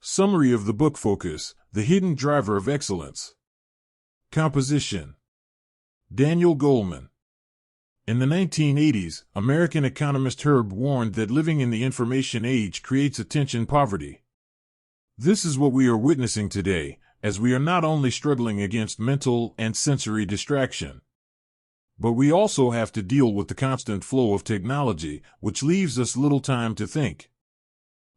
Summary of the book. Focus, the hidden driver of excellence. Composition: Daniel Goleman. In the 1980s, American economist Herb warned that living in the information age creates attention poverty. This is what we are witnessing today, as we are not only struggling against mental and sensory distraction, but we also have to deal with the constant flow of technology, which leaves us little time to think.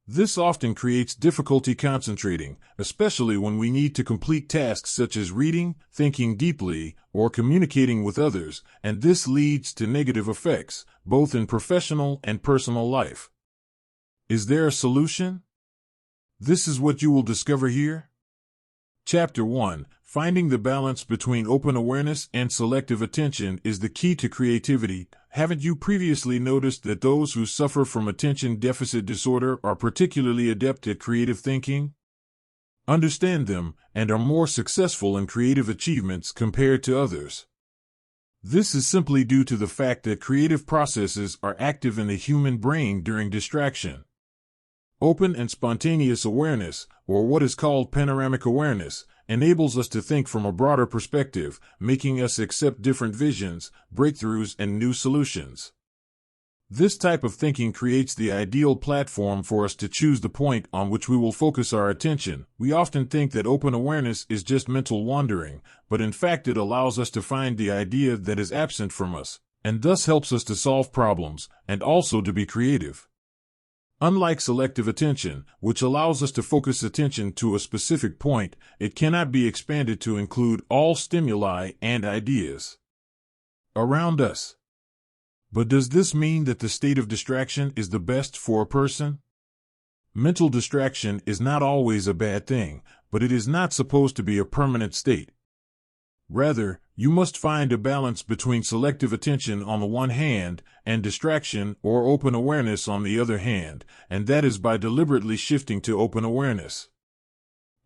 This often creates difficulty concentrating, especially when we need to complete tasks such as reading, thinking deeply, or communicating with others, and this leads to negative effects, both in professional and personal life. Is there a solution? This is what you will discover here. Chapter 1: Finding the balance between open awareness and selective attention is the key to creativity. Haven't you previously noticed that those who suffer from attention deficit disorder are particularly adept at creative thinking? Understand them, and are more successful in creative achievements compared to others. This is simply due to the fact that creative processes are active in the human brain during distraction. Open and spontaneous awareness, or what is called panoramic awareness, enables us to think from a broader perspective, making us accept different visions, breakthroughs, and new solutions. This type of thinking creates the ideal platform for us to choose the point on which we will focus our attention. We often think that open awareness is just mental wandering, but in fact it allows us to find the idea that is absent from us, and thus helps us to solve problems, and also to be creative. Unlike selective attention, which allows us to focus attention to a specific point, it cannot be expanded to include all stimuli and ideas around us. But does this mean that the state of distraction is the best for a person? Mental distraction is not always a bad thing, but it is not supposed to be a permanent state. Rather, you must find a balance between selective attention on the one hand and distraction or open awareness on the other hand, and that is by deliberately shifting to open awareness.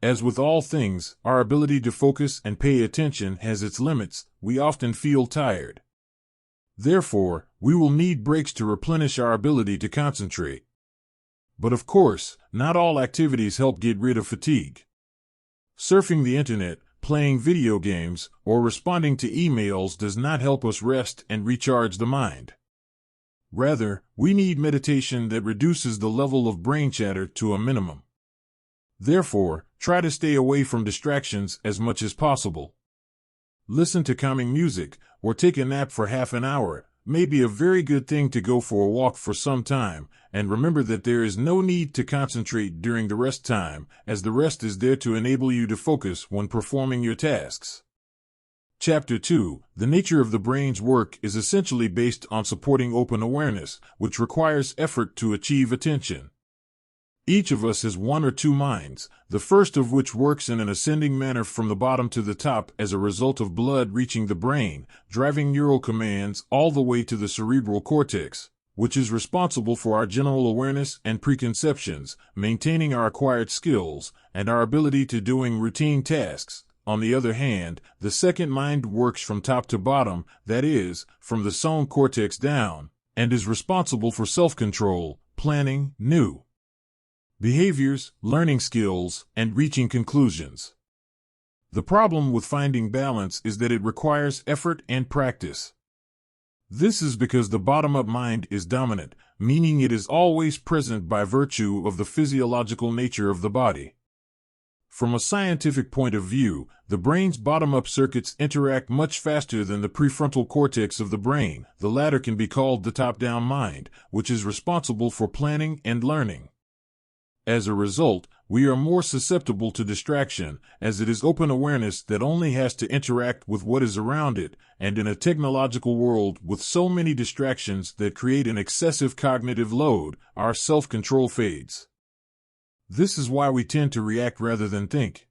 As with all things, our ability to focus and pay attention has its limits. We often feel tired. Therefore, we will need breaks to replenish our ability to concentrate. But of course, not all activities help get rid of fatigue. Surfing the internet, playing video games, or responding to emails does not help us rest and recharge the mind. Rather, we need meditation that reduces the level of brain chatter to a minimum. Therefore, try to stay away from distractions as much as possible. Listen to calming music, or take a nap for half an hour. May be a very good thing to go for a walk for some time, and remember that there is no need to concentrate during the rest time, as the rest is there to enable you to focus when performing your tasks. Chapter 2: The nature of the brain's work is essentially based on supporting open awareness, which requires effort to achieve attention. Each of us has one or two minds, the first of which works in an ascending manner from the bottom to the top as a result of blood reaching the brain, driving neural commands all the way to the cerebral cortex, which is responsible for our general awareness and preconceptions, maintaining our acquired skills, and our ability to doing routine tasks. On the other hand, the second mind works from top to bottom, that is, from the zone cortex down, and is responsible for self-control, planning new behaviors, learning skills, and reaching conclusions. The problem with finding balance is that it requires effort and practice. This is because the bottom-up mind is dominant, meaning it is always present by virtue of the physiological nature of the body. From a scientific point of view, the brain's bottom-up circuits interact much faster than the prefrontal cortex of the brain. The latter can be called the top-down mind, which is responsible for planning and learning. As a result, we are more susceptible to distraction, as it is open awareness that only has to interact with what is around it, and in a technological world with so many distractions that create an excessive cognitive load, our self-control fades. This is why we tend to react rather than think.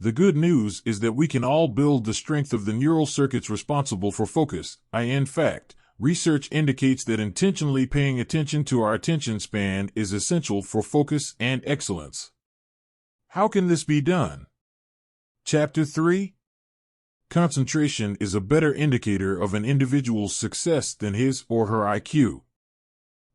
The good news is that we can all build the strength of the neural circuits responsible for focus. In fact, research indicates that intentionally paying attention to our attention span is essential for focus and excellence. How can this be done? Chapter 3: Concentration is a better indicator of an individual's success than his or her IQ.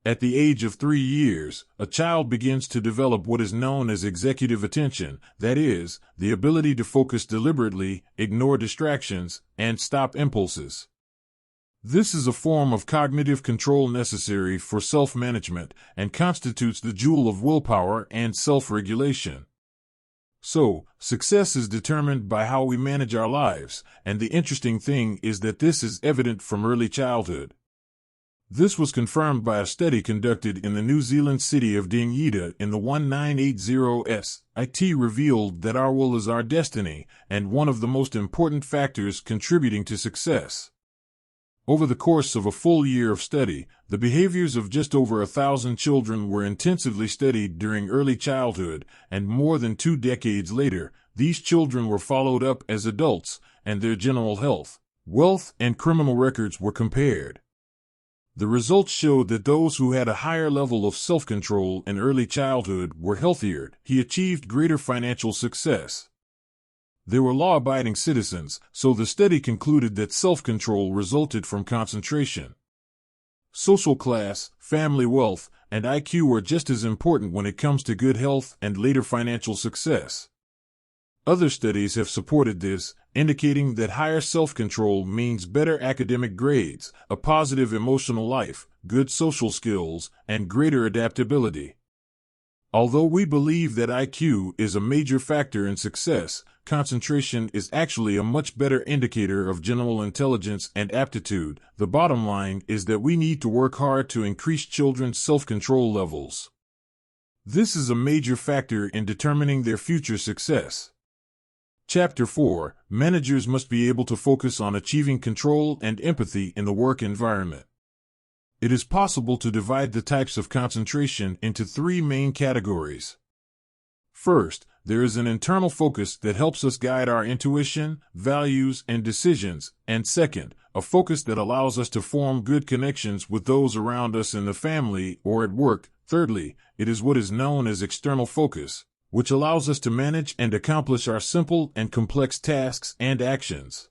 At the age of 3 years, a child begins to develop what is known as executive attention, that is, the ability to focus deliberately, ignore distractions, and stop impulses. This is a form of cognitive control necessary for self-management and constitutes the jewel of willpower and self-regulation. So, success is determined by how we manage our lives, and the interesting thing is that this is evident from early childhood. This was confirmed by a study conducted in the New Zealand city of Dingyida in the 1980s. It revealed that our will is our destiny and one of the most important factors contributing to success. Over the course of a full year of study, the behaviors of just over 1,000 children were intensively studied during early childhood, and more than 2 decades later, these children were followed up as adults, and their general health, wealth, and criminal records were compared. The results showed that those who had a higher level of self-control in early childhood were healthier. He achieved greater financial success. They were law-abiding citizens, so the study concluded that self-control resulted from concentration. Social class, family wealth, and IQ are just as important when it comes to good health and later financial success. Other studies have supported this, indicating that higher self-control means better academic grades, a positive emotional life, good social skills, and greater adaptability. Although we believe that IQ is a major factor in success, concentration is actually a much better indicator of general intelligence and aptitude. The bottom line is that we need to work hard to increase children's self-control levels. This is a major factor in determining their future success. Chapter 4. Managers must be able to focus on achieving control and empathy in the work environment. It is possible to divide the types of concentration into 3 main categories. First, there is an internal focus that helps us guide our intuition, values, and decisions, and second, a focus that allows us to form good connections with those around us in the family or at work. Thirdly, it is what is known as external focus, which allows us to manage and accomplish our simple and complex tasks and actions.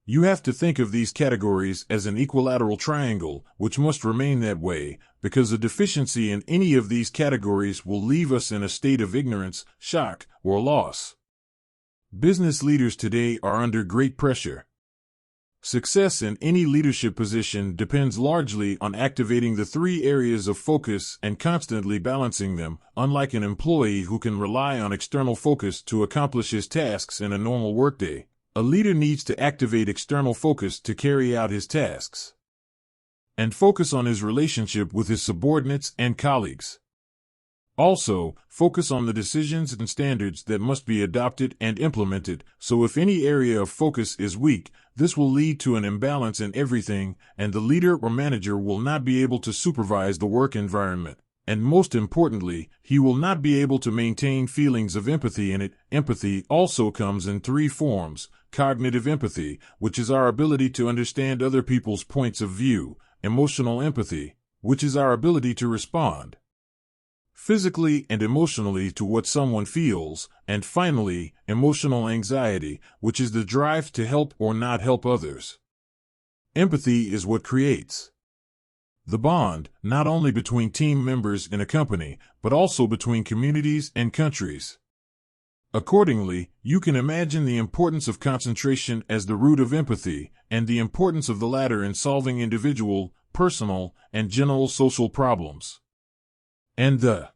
You have to think of these categories as an equilateral triangle, which must remain that way, because a deficiency in any of these categories will leave us in a state of ignorance, shock, or loss. Business leaders today are under great pressure. Success in any leadership position depends largely on activating the 3 areas of focus and constantly balancing them, unlike an employee who can rely on external focus to accomplish his tasks in a normal workday. A leader needs to activate external focus to carry out his tasks and focus on his relationship with his subordinates and colleagues. Also, focus on the decisions and standards that must be adopted and implemented, so if any area of focus is weak, this will lead to an imbalance in everything, and the leader or manager will not be able to supervise the work environment. And most importantly, he will not be able to maintain feelings of empathy in it. Empathy also comes in 3 forms: cognitive empathy, which is our ability to understand other people's points of view; emotional empathy, which is our ability to respond physically and emotionally to what someone feels; and finally, emotional anxiety, which is the drive to help or not help others. Empathy is what creates the bond, not only between team members in a company, but also between communities and countries. Accordingly, you can imagine the importance of concentration as the root of empathy, and the importance of the latter in solving individual, personal, and general social problems. And a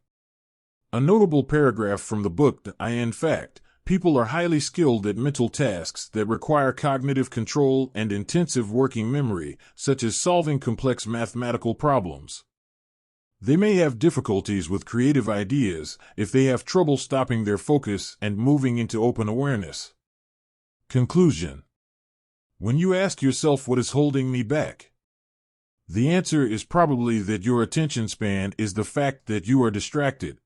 notable paragraph from the book, In fact, people are highly skilled at mental tasks that require cognitive control and intensive working memory, such as solving complex mathematical problems. They may have difficulties with creative ideas if they have trouble stopping their focus and moving into open awareness. Conclusion. When you ask yourself what is holding me back, the answer is probably that your attention span is the fact that you are distracted.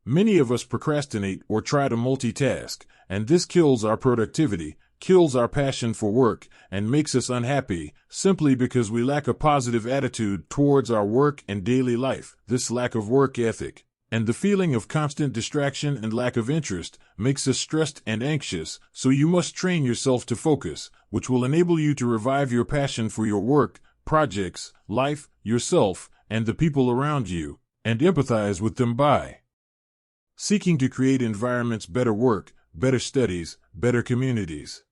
Many of us procrastinate or try to multitask, and this kills our productivity, kills our passion for work, and makes us unhappy, simply because we lack a positive attitude towards our work and daily life. This lack of work ethic, and the feeling of constant distraction and lack of interest, makes us stressed and anxious, so you must train yourself to focus, which will enable you to revive your passion for your work, projects, life, yourself, and the people around you, and empathize with them by seeking to create environments, better work, better studies, better communities.